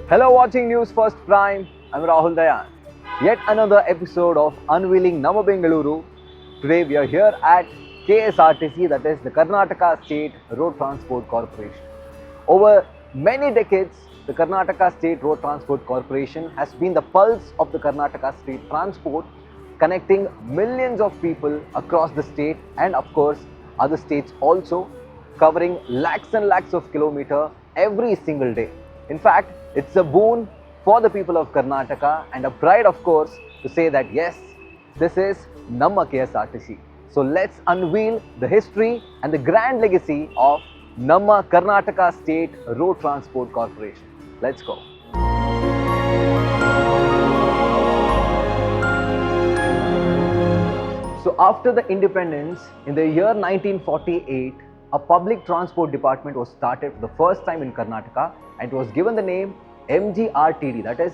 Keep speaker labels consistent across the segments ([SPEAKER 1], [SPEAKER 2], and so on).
[SPEAKER 1] Hello, watching News First Prime. I'm Rahul Dayan. Yet another episode of Unveiling Nama Bengaluru. Today we are here at KSRTC, that is the Karnataka State Road Transport Corporation. Over many decades, the Karnataka State Road Transport Corporation has been the pulse of the Karnataka state transport, connecting millions of people across the state and, of course, other states also, covering lakhs and lakhs of kilometers every single day. In fact, it's a boon for the people of Karnataka and a pride, of course, to say that yes, this is Namma KSRTC. So let's unveil the history and the grand legacy of Namma Karnataka State Road Transport Corporation. Let's go. So after the independence in the year 1948, a public transport department was started for the first time in Karnataka and it was given the name MGRTD, that is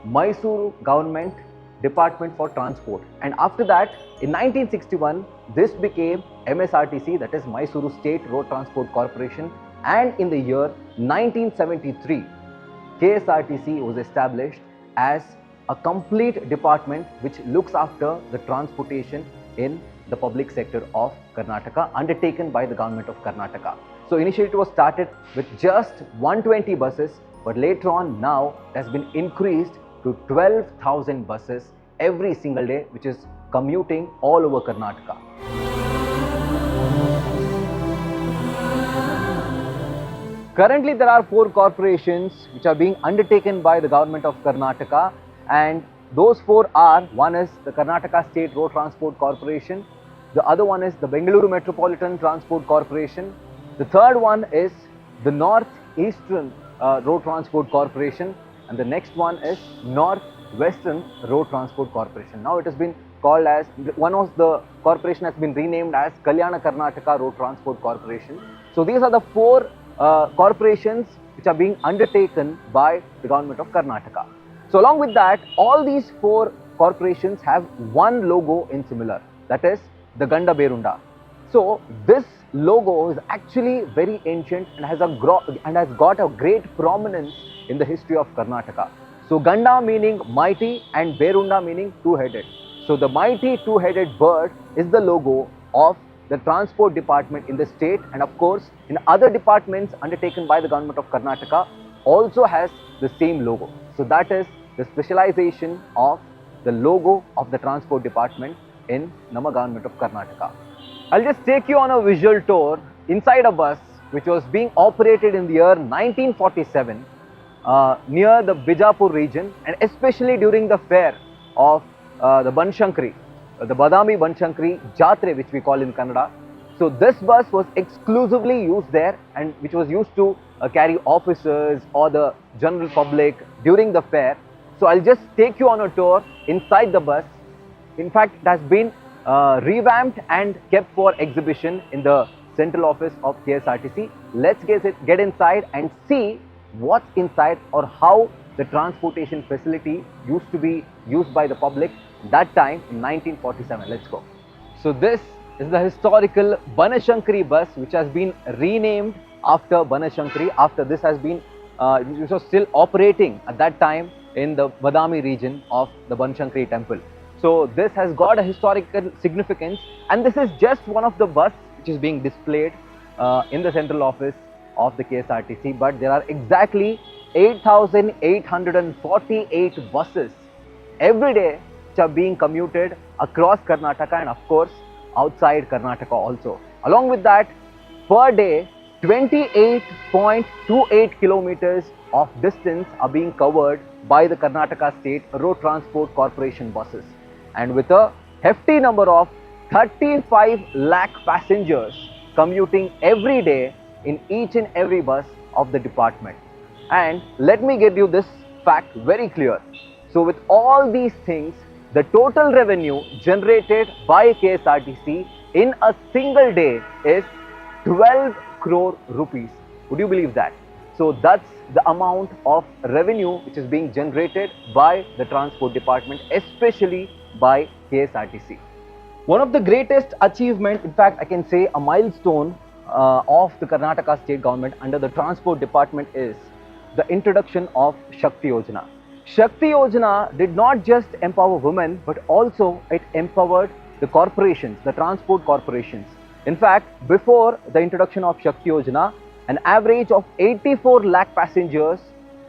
[SPEAKER 1] Mysuru Government Department for Transport. And after that, in 1961, this became MSRTC, that is Mysuru State Road Transport Corporation. And in the year 1973, KSRTC was established as a complete department which looks after the transportation in the public sector of Karnataka, undertaken by the government of Karnataka. So initially it was started with just 120 buses, but later on now it has been increased to 12,000 buses every single day, which is commuting all over Karnataka. Currently there are 4 corporations which are being undertaken by the government of Karnataka, and those 4 are, one is the Karnataka State Road Transport Corporation, the other one is the Bengaluru Metropolitan Transport Corporation, the third one is the North Eastern Road Transport Corporation, and the next one is North Western Road Transport Corporation. Now it has been called as, one of the corporation has been renamed as Kalyana Karnataka Road Transport Corporation. So these are the 4 corporations which are being undertaken by the government of Karnataka. So along with that, all these 4 corporations have one logo in similar, that is the Ganda Berunda. So this logo is actually very ancient and has got a great prominence in the history of Karnataka. So Ganda meaning mighty and Berunda meaning two-headed. So the mighty two-headed bird is the logo of the transport department in the state, and of course in other departments undertaken by the government of Karnataka also has the same logo. So that is the specialization of the logo of the transport department in Namma government of Karnataka. I'll just take you on a visual tour inside a bus which was being operated in the year 1947 near the Bijapur region, and especially during the fair of the Banshankari, the Badami Banshankari Jatre, which we call in Kannada. So this bus was exclusively used there, and which was used to carry officers or the general public during the fair. So I'll just take you on a tour inside the bus. In fact, it has been revamped and kept for exhibition in the central office of KSRTC. Let's get inside and see what's inside, or how the transportation facility used to be used by the public that time in 1947. Let's go. So this is the historical Banashankari bus, which has been renamed after Banashankari. After this has been, which was still operating at that time in the Badami region of the Banshankari temple. So this has got a historical significance, and this is just one of the bus which is being displayed in the central office of the KSRTC, but there are exactly 8,848 buses every day which are being commuted across Karnataka and of course outside Karnataka also. Along with that, per day 28.28 kilometers of distance are being covered by the Karnataka State Road Transport Corporation buses, and with a hefty number of 35 lakh passengers commuting every day in each and every bus of the department. And let me get you this fact very clear. So with all these things, the total revenue generated by KSRTC in a single day is 12 crore rupees. Would you believe that? So that's the amount of revenue which is being generated by the transport department, especially by KSRTC. One of the greatest achievement, in fact I can say a milestone of the Karnataka state government under the transport department is the introduction of Shakti Yojana. Shakti Yojana did not just empower women, but also it empowered the corporations, the transport corporations. In fact, before the introduction of Shakti Yojana, an average of 84 lakh passengers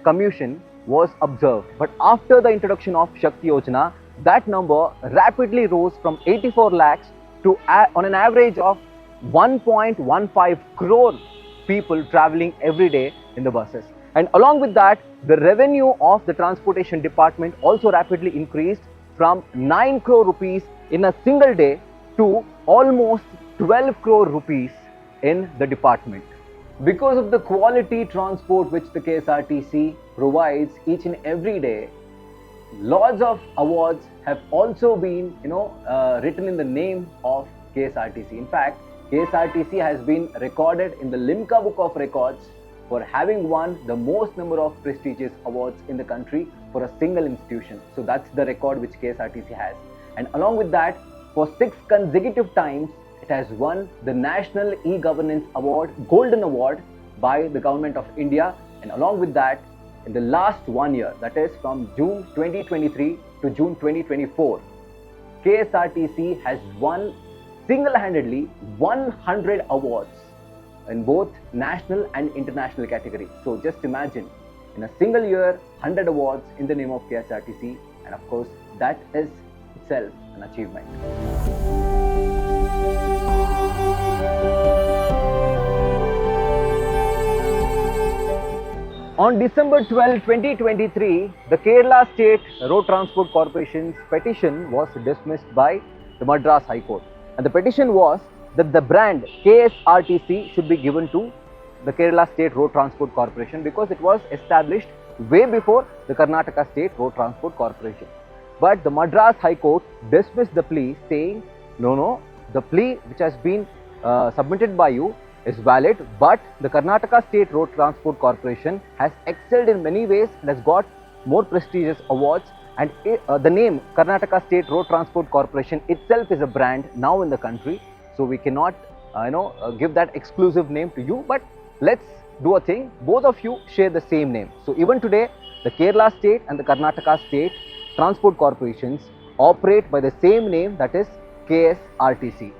[SPEAKER 1] commutation was observed. But after the introduction of Shakti Yojana, that number rapidly rose from 84 lakhs to on an average of 1.15 crore people traveling every day in the buses. And along with that, the revenue of the transportation department also rapidly increased from 9 crore rupees in a single day to almost 12 crore rupees in the department. Because of the quality transport which the KSRTC provides each and every day, lots of awards have also been written in the name of KSRTC. In fact, KSRTC has been recorded in the Limca Book of Records for having won the most number of prestigious awards in the country for a single institution. So that's the record which KSRTC has. And along with that, for 6 consecutive times, it has won the National E-Governance Award, Golden Award by the Government of India. And along with that, in the last 1 year, that is from June 2023 to June 2024, KSRTC has won single-handedly 100 awards in both national and international categories. So just imagine, in a single year, 100 awards in the name of KSRTC, and of course, that is itself an achievement. On December 12, 2023, the Kerala State Road Transport Corporation's petition was dismissed by the Madras High Court. And the petition was that the brand KSRTC should be given to the Kerala State Road Transport Corporation because it was established way before the Karnataka State Road Transport Corporation. But the Madras High Court dismissed the plea, saying, no, the plea which has been submitted by you is valid, but the Karnataka State Road Transport Corporation has excelled in many ways and has got more prestigious awards, and the name Karnataka State Road Transport Corporation itself is a brand now in the country, so we cannot give that exclusive name to you, but let's do a thing, both of you share the same name. So even today, the Kerala State and the Karnataka State Transport Corporations operate by the same name, that is KSRTC.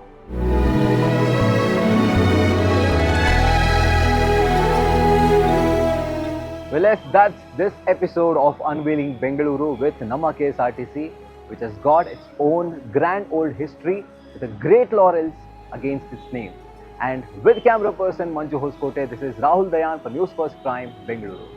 [SPEAKER 1] Well, yes, that's this episode of Unveiling Bengaluru with Namma KSRTC, which has got its own grand old history with a great laurels against its name. And with camera person Manju Hoskote, this is Rahul Dayan for News First Prime, Bengaluru.